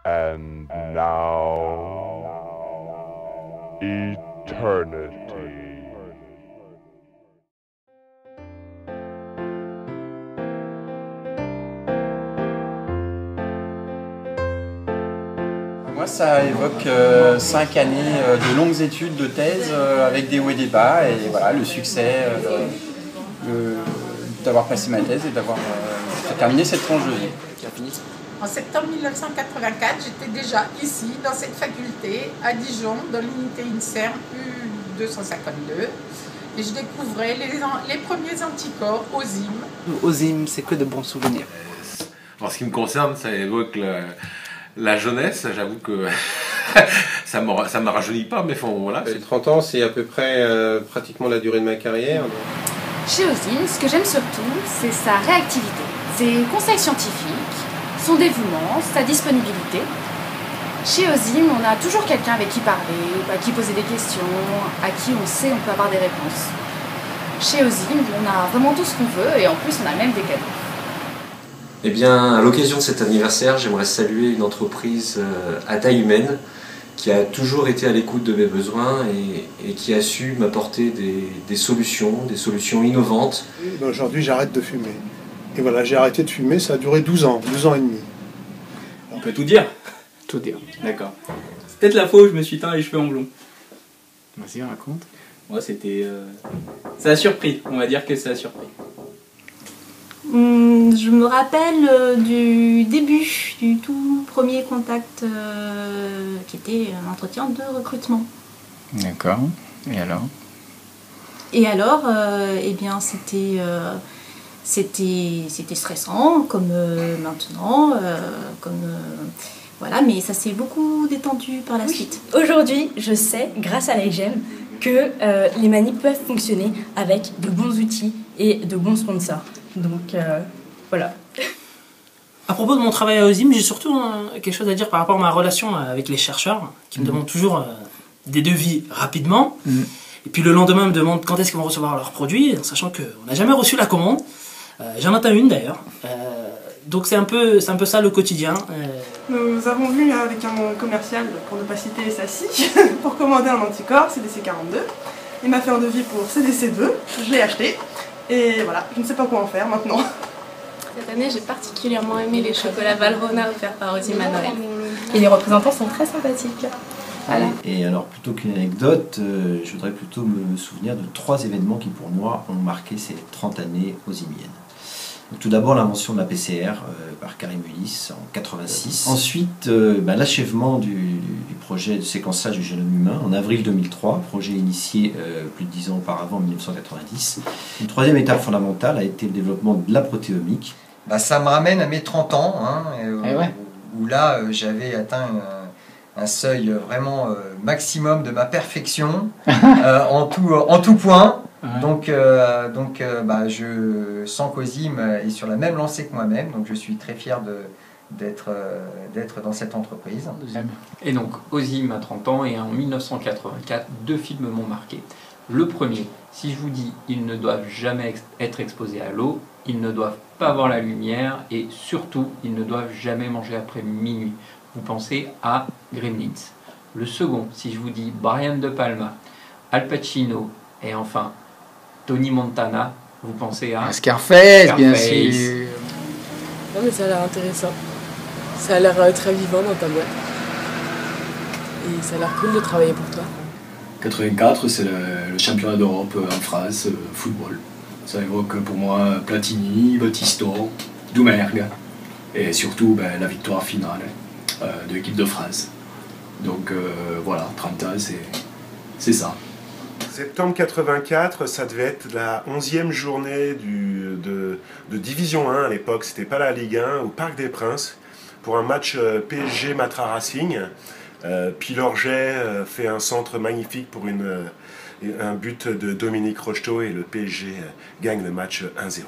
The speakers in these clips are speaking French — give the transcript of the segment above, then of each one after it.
And now, eternity. Moi, ça évoque 5 années de longues études, de thèse, avec des hauts et des bas, et voilà, le succès d'avoir passé ma thèse et d'avoir terminé cette tranche de vie. En septembre 1984, j'étais déjà ici, dans cette faculté, à Dijon, dans l'unité INSERM U252, et je découvrais les premiers anticorps OSIM. OSIM, c'est que de bons souvenirs. En ce qui me concerne, ça évoque la jeunesse. J'avoue que ça ne me rajeunit pas, mais voilà. 30 ans, c'est à peu près pratiquement la durée de ma carrière. Donc. Chez OSIM, ce que j'aime surtout, c'est sa réactivité, ses conseils scientifiques, son dévouement, sa disponibilité. Chez OSIM, on a toujours quelqu'un avec qui parler, à qui poser des questions, à qui on sait on peut avoir des réponses. Chez OSIM, on a vraiment tout ce qu'on veut et en plus on a même des cadeaux. Eh bien, à l'occasion de cet anniversaire, j'aimerais saluer une entreprise à taille humaine qui a toujours été à l'écoute de mes besoins et qui a su m'apporter des solutions innovantes. Aujourd'hui, j'arrête de fumer. Et voilà, j'ai arrêté de fumer, ça a duré 12 ans et demi. On peut tout dire? Tout dire. D'accord. C'est peut-être la fois où je me suis teint les cheveux en blond. Vas-y, raconte. Moi, c'était... Ça a surpris, on va dire que ça a surpris. Je me rappelle du début, du tout premier contact qui était un entretien de recrutement. D'accord. Et alors? Et alors, eh bien, c'était stressant, comme maintenant, voilà, mais ça s'est beaucoup détendu par la suite. Aujourd'hui, je sais, grâce à l'AIGEM, que les manips peuvent fonctionner avec de bons outils et de bons sponsors. Donc, voilà. À propos de mon travail à OSIM, j'ai surtout quelque chose à dire par rapport à ma relation avec les chercheurs, qui me demandent toujours des devis rapidement. Et puis le lendemain, me demandent quand est-ce qu'ils vont recevoir leurs produits, sachant qu'on n'a jamais reçu la commande. J'en attends une d'ailleurs. Donc c'est un peu ça le quotidien. Nous avons vu avec un commercial, pour ne pas citer SACI, pour commander un anticorps CDC42. Il m'a fait un devis pour CDC2, je l'ai acheté. Et voilà, je ne sais pas quoi en faire maintenant. Cette année, j'ai particulièrement aimé les chocolats Valrhona offerts par OSIM à Noël. Et les représentants sont très sympathiques. Voilà. Et alors, plutôt qu'une anecdote, je voudrais plutôt me souvenir de 3 événements qui, pour moi, ont marqué ces 30 années osimiennes. Donc, tout d'abord, l'invention de la PCR par Karim Ulysse en 86. Ensuite, l'achèvement du projet de séquençage du génome humain en avril 2003, projet initié plus de 10 ans auparavant, en 1990. Une troisième étape fondamentale a été le développement de la protéomique. Ça me ramène à mes 30 ans, où là, j'avais atteint un seuil vraiment maximum de ma perfection en tout point. Ouais. Donc, je sens qu'OSIM est sur la même lancée que moi-même, donc je suis très fier d'être dans cette entreprise. Et donc OSIM a 30 ans et en 1984, 2 films m'ont marqué. Le premier, si je vous dis ils ne doivent jamais être exposés à l'eau, ils ne doivent pas voir la lumière et surtout ils ne doivent jamais manger après minuit. Vous pensez à Gremlins. Le second, si je vous dis Brian De Palma, Al Pacino et enfin Tony Montana, vous pensez à Scarface, bien sûr. Non mais ça a l'air intéressant. Ça a l'air très vivant dans ta boîte. Et ça a l'air cool de travailler pour toi. 84, c'est le championnat d'Europe en France, football. Ça évoque pour moi Platini, Battisto, Doumergue et surtout la victoire finale de l'équipe de France. Donc voilà, 30 ans, c'est ça. Septembre 84, ça devait être la 11e journée de Division 1 à l'époque, c'était pas la Ligue 1, au Parc des Princes, pour un match PSG Matra Racing. Pilorget fait un centre magnifique pour un but de Dominique Rocheteau et le PSG gagne le match 1-0.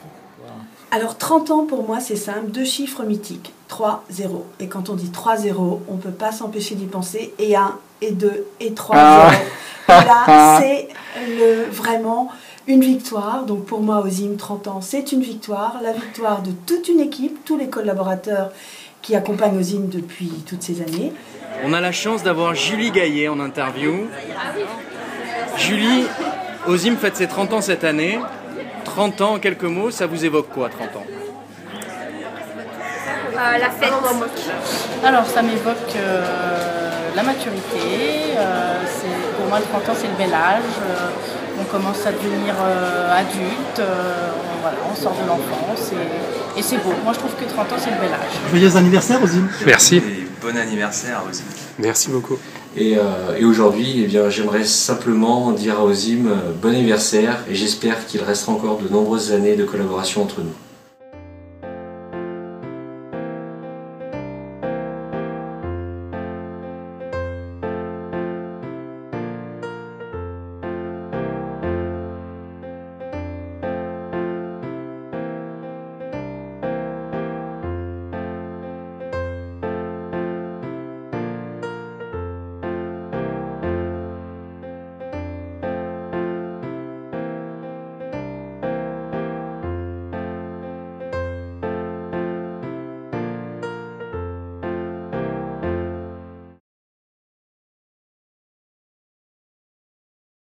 Alors 30 ans pour moi c'est simple, 2 chiffres mythiques, 3-0. Et quand on dit 3-0, on ne peut pas s'empêcher d'y penser, et 1, et 2, et 3-0. Là c'est vraiment Une victoire, donc pour moi Ozim 30 ans, c'est une victoire, la victoire de toute une équipe, tous les collaborateurs qui accompagnent Ozim depuis toutes ces années. On a la chance d'avoir Julie Gaillet en interview. Julie, Ozim fête ses 30 ans cette année. 30 ans, en quelques mots, ça vous évoque quoi, 30 ans? La fête. Alors, ça m'évoque la maturité. Pour moi, le 30 ans, c'est le bel âge. On commence à devenir adulte. Voilà, on sort de l'enfance et c'est beau. Moi, je trouve que 30 ans, c'est le bel âge. Joyeux anniversaire, Ozim. Merci. Et bon anniversaire, Ozim. Merci beaucoup. Et aujourd'hui, eh bien, j'aimerais simplement dire à Ozim bon anniversaire et j'espère qu'il restera encore de nombreuses années de collaboration entre nous.